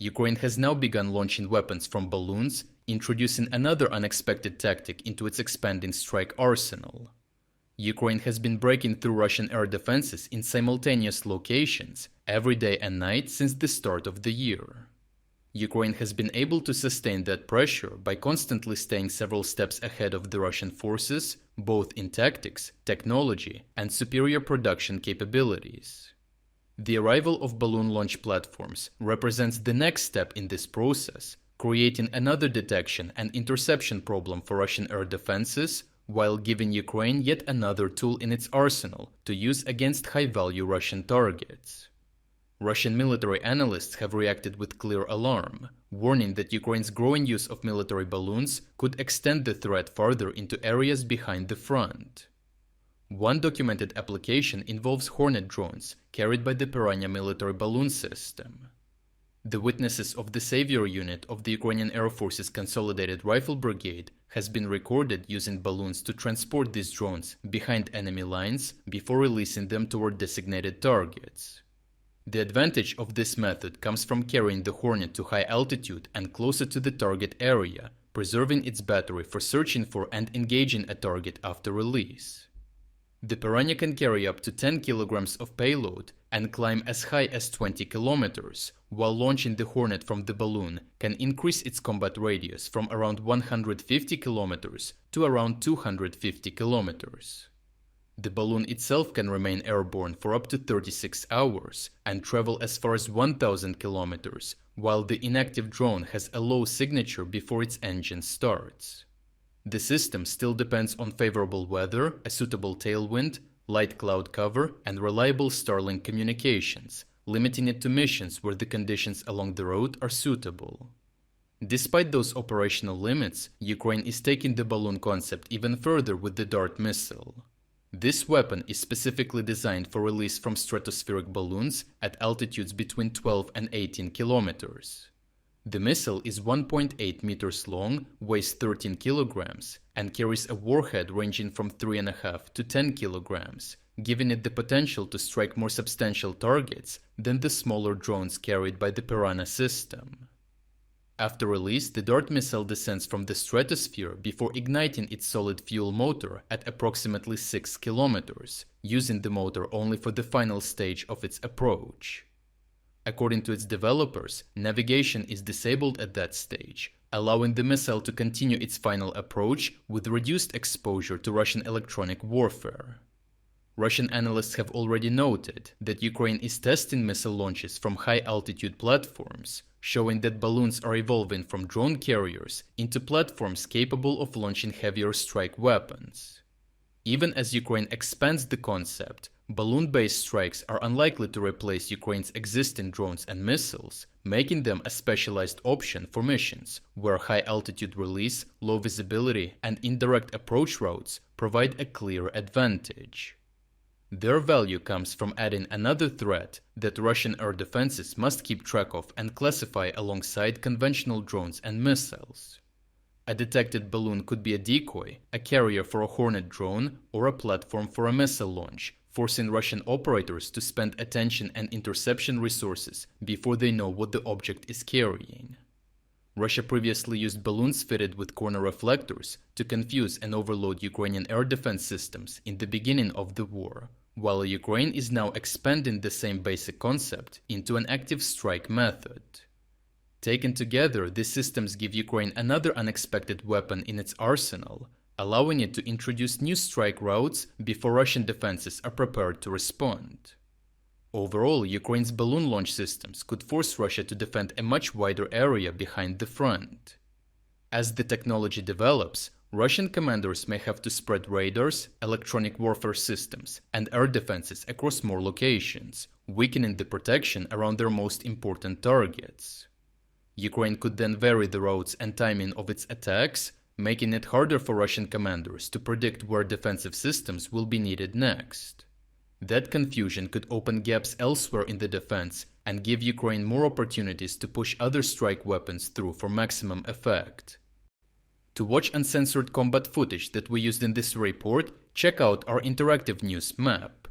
Ukraine has now begun launching weapons from balloons, introducing another unexpected tactic into its expanding strike arsenal. Ukraine has been breaking through Russian air defenses in simultaneous locations every day and night since the start of the year. Ukraine has been able to sustain that pressure by constantly staying several steps ahead of the Russian forces, both in tactics, technology, and superior production capabilities. The arrival of balloon launch platforms represents the next step in this process, creating another detection and interception problem for Russian air defenses, while giving Ukraine yet another tool in its arsenal to use against high-value Russian targets. Russian military analysts have reacted with clear alarm, warning that Ukraine's growing use of military balloons could extend the threat farther into areas behind the front. One documented application involves Hornet drones carried by the Pirania military balloon system. The witnesses of the Savior unit of the Ukrainian Air Force's Consolidated Rifle Brigade has been recorded using balloons to transport these drones behind enemy lines before releasing them toward designated targets. The advantage of this method comes from carrying the Hornet to high altitude and closer to the target area, preserving its battery for searching for and engaging a target after release. The Pirania can carry up to 10 kilograms of payload and climb as high as 20 kilometers, while launching the Hornet from the balloon can increase its combat radius from around 150 kilometers to around 250 kilometers. The balloon itself can remain airborne for up to 36 hours and travel as far as 1000 kilometers, while the inactive drone has a low signature before its engine starts. The system still depends on favorable weather, a suitable tailwind, light cloud cover, and reliable Starlink communications, limiting it to missions where the conditions along the road are suitable. Despite those operational limits, Ukraine is taking the balloon concept even further with the Dart missile. This weapon is specifically designed for release from stratospheric balloons at altitudes between 12 and 18 kilometers. The missile is 1.8 meters long, weighs 13 kilograms, and carries a warhead ranging from 3.5 to 10 kilograms, giving it the potential to strike more substantial targets than the smaller drones carried by the Pirania system. After release, the Dart missile descends from the stratosphere before igniting its solid fuel motor at approximately 6 kilometers, using the motor only for the final stage of its approach. According to its developers, navigation is disabled at that stage, allowing the missile to continue its final approach with reduced exposure to Russian electronic warfare. Russian analysts have already noted that Ukraine is testing missile launches from high-altitude platforms, showing that balloons are evolving from drone carriers into platforms capable of launching heavier strike weapons. Even as Ukraine expands the concept, balloon-based strikes are unlikely to replace Ukraine's existing drones and missiles, making them a specialized option for missions where high-altitude release, low visibility, and indirect approach routes provide a clear advantage. Their value comes from adding another threat that Russian air defenses must keep track of and classify alongside conventional drones and missiles. A detected balloon could be a decoy, a carrier for a Hornet drone, or a platform for a missile launch, forcing Russian operators to spend attention and interception resources before they know what the object is carrying. Russia previously used balloons fitted with corner reflectors to confuse and overload Ukrainian air defense systems in the beginning of the war, while Ukraine is now expanding the same basic concept into an active strike method. Taken together, these systems give Ukraine another unexpected weapon in its arsenal, allowing it to introduce new strike routes before Russian defenses are prepared to respond. Overall, Ukraine's balloon launch systems could force Russia to defend a much wider area behind the front. As the technology develops, Russian commanders may have to spread radars, electronic warfare systems, and air defenses across more locations, weakening the protection around their most important targets. Ukraine could then vary the routes and timing of its attacks, making it harder for Russian commanders to predict where defensive systems will be needed next. That confusion could open gaps elsewhere in the defense and give Ukraine more opportunities to push other strike weapons through for maximum effect. To watch uncensored combat footage that we used in this report, check out our interactive news map.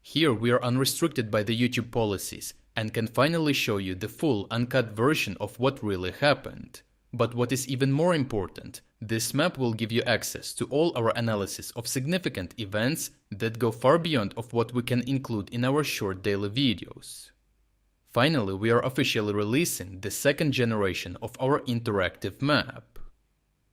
Here we are unrestricted by the YouTube policies, and can finally show you the full uncut version of what really happened. But what is even more important, this map will give you access to all our analysis of significant events that go far beyond of what we can include in our short daily videos. Finally, we are officially releasing the second generation of our interactive map.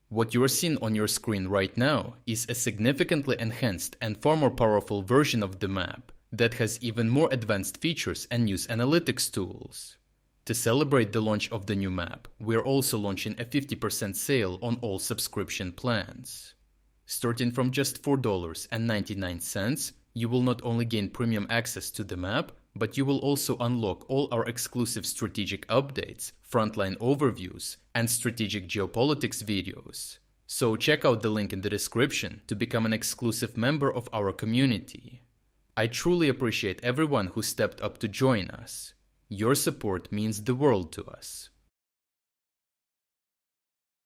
What you are seeing on your screen right now is a significantly enhanced and far more powerful version of the map that has even more advanced features and news analytics tools. To celebrate the launch of the new map, we are also launching a 50% sale on all subscription plans. Starting from just $4.99, you will not only gain premium access to the map, but you will also unlock all our exclusive strategic updates, frontline overviews, and strategic geopolitics videos. So check out the link in the description to become an exclusive member of our community. I truly appreciate everyone who stepped up to join us. Your support means the world to us.